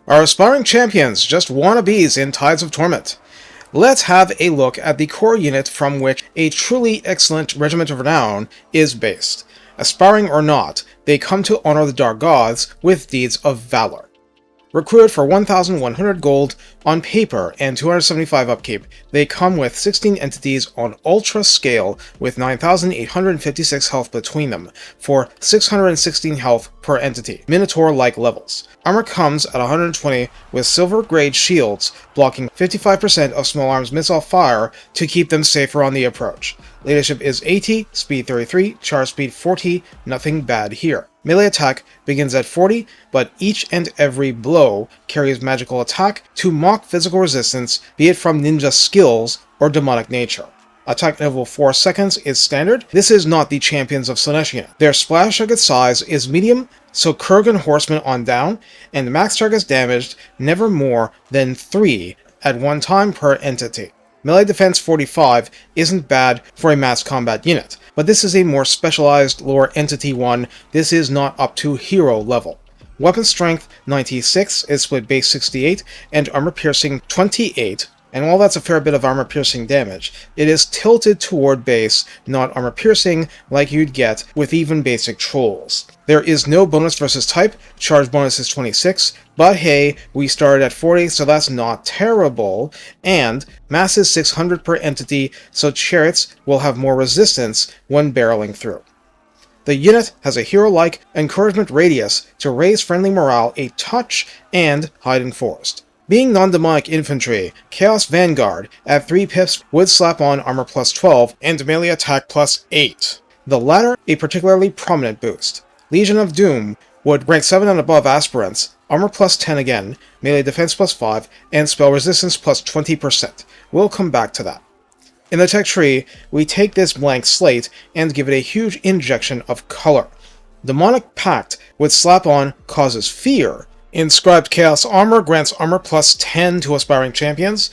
Are aspiring champions just wannabes in Tides of Torment? Let's have a look at the core unit from which a truly excellent Regiment of Renown is based. Aspiring or not, they come to honor the Dark Gods with deeds of valor. Recruited for 1,100 gold on paper and 275 upkeep, they come with 16 entities on Ultra scale with 9,856 health between them, for 616 health per entity, Minotaur-like levels. Armor comes at 120 with silver-grade shields, blocking 55% of small arms missile fire to keep them safer on the approach. Leadership is 80, speed 33, charge speed 40, nothing bad here. Melee attack begins at 40, but each and every blow carries magical attack to mock physical resistance, be it from ninja skills or demonic nature. Attack interval 4 seconds is standard. This is not the Champions of Slaanesh. Their splash target size is medium, so Kurgan Horsemen on down, and max targets damaged never more than 3 at one time per entity. Melee defense 45 isn't bad for a mass combat unit, but this is a more specialized lower entity one. This is not up to hero level. Weapon strength 96 is split base 68 and armor piercing 28, and while that's a fair bit of armor piercing damage, it is tilted toward base, not armor piercing like you'd get with even basic trolls. There is no bonus versus type, charge bonus is 26, but hey, we started at 40, so that's not terrible, and mass is 600 per entity, so chariots will have more resistance when barreling through. The unit has a hero-like encouragement radius to raise friendly morale a touch and hide in forest. Being non-demonic infantry, Chaos Vanguard at 3 pips would slap on armor plus 12 and melee attack plus 8. The latter a particularly prominent boost. Legion of Doom would rank 7 and above aspirants, armor plus 10 again, melee defense plus 5, and spell resistance plus 20%. We'll come back to that. In the tech tree, we take this blank slate and give it a huge injection of color. Demonic Pact would slap on causes fear. Inscribed Chaos Armor grants armor plus 10 to aspiring champions.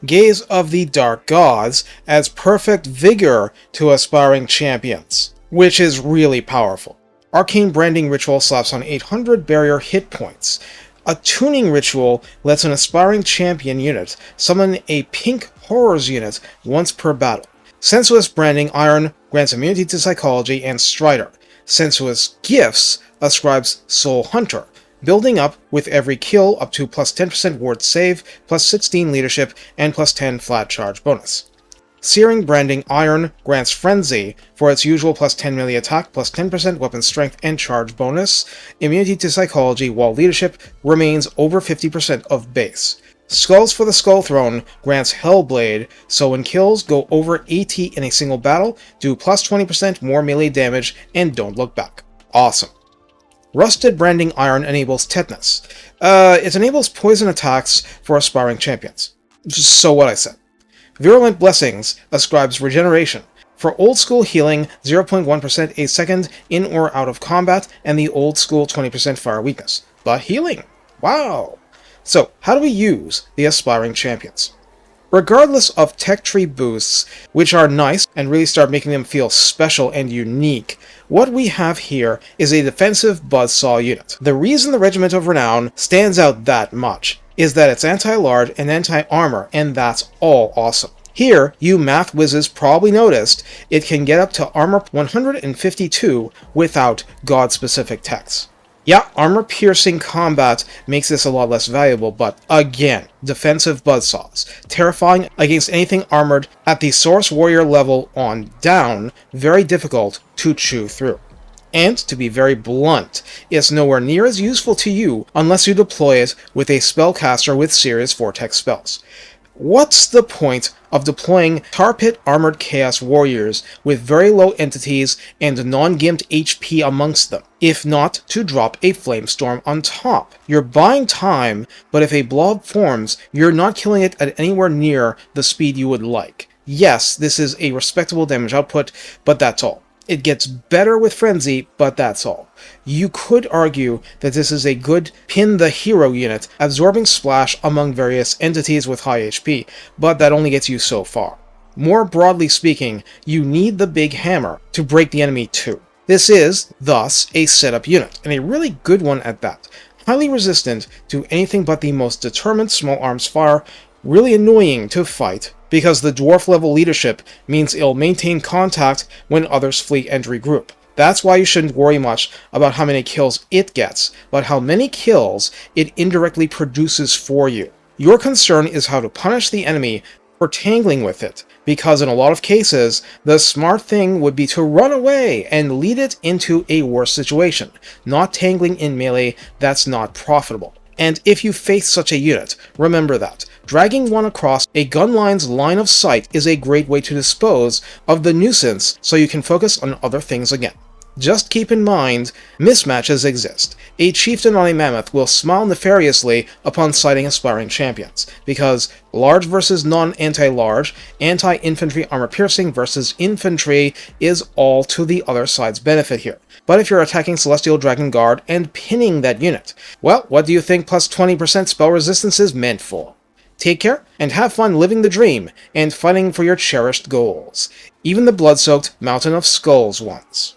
Gaze of the Dark Gods adds perfect vigor to aspiring champions, which is really powerful. Arcane Branding Ritual slaps on 800 barrier hit points. A Tuning Ritual lets an aspiring champion unit summon a Pink Horrors unit once per battle. Sensuous Branding Iron grants immunity to Psychology and Strider. Sensuous Gifts ascribes Soul Hunter, building up with every kill up to plus 10% ward save, plus 16 leadership, and plus 10 flat charge bonus. Searing Branding Iron grants Frenzy for its usual plus 10 melee attack, plus 10% weapon strength and charge bonus, immunity to Psychology, while leadership remains over 50% of base. Skulls for the Skull Throne grants Hellblade, so when kills go over 80 in a single battle, do plus 20% more melee damage and don't look back. Awesome. Rusted Branding Iron enables Tetanus. It enables poison attacks for aspiring champions. So what I said. Virulent Blessings ascribes Regeneration. For Old School healing, 0.1% a second in or out of combat, and the Old School 20% fire weakness. But healing! Wow! So, how do we use the aspiring champions? Regardless of tech tree boosts, which are nice and really start making them feel special and unique, what we have here is a defensive buzzsaw unit. The reason the Regiment of Renown stands out that much is that it's anti-large and anti-armor, and that's all awesome. Here, you math whizzes probably noticed, it can get up to armor 152 without god-specific techs. Yeah, armor-piercing combat makes this a lot less valuable, but again, defensive buzzsaws. Terrifying against anything armored at the Source Warrior level on down, very difficult to chew through. And, to be very blunt, it's nowhere near as useful to you unless you deploy it with a spellcaster with serious vortex spells. What's the point of deploying Tar Pit Armored Chaos Warriors with very low entities and non-gimped HP amongst them, if not to drop a Flamestorm on top? You're buying time, but if a blob forms, you're not killing it at anywhere near the speed you would like. Yes, this is a respectable damage output, but that's all. It gets better with Frenzy, but that's all. You could argue that this is a good pin the hero unit, absorbing splash among various entities with high HP, but that only gets you so far. More broadly speaking, you need the big hammer to break the enemy too. This is, thus, a setup unit, and a really good one at that. highly resistant to anything but the most determined small arms fire, really annoying to fight, because the dwarf level leadership means it'll maintain contact when others flee and regroup. That's why you shouldn't worry much about how many kills it gets, but how many kills it indirectly produces for you. Your concern is how to punish the enemy for tangling with it, because in a lot of cases, the smart thing would be to run away and lead it into a worse situation, not tangling in melee that's not profitable. And if you face such a unit, remember that dragging one across a gun line's line of sight is a great way to dispose of the nuisance so you can focus on other things again. Just keep in mind, mismatches exist. A chieftain on a mammoth will smile nefariously upon sighting aspiring champions, because large versus non-anti-large, anti-infantry armor-piercing versus infantry is all to the other side's benefit here. But if you're attacking Celestial Dragon Guard and pinning that unit, well, what do you think plus 20% spell resistance is meant for? Take care, and have fun living the dream, and fighting for your cherished goals, even the blood-soaked Mountain of Skulls ones.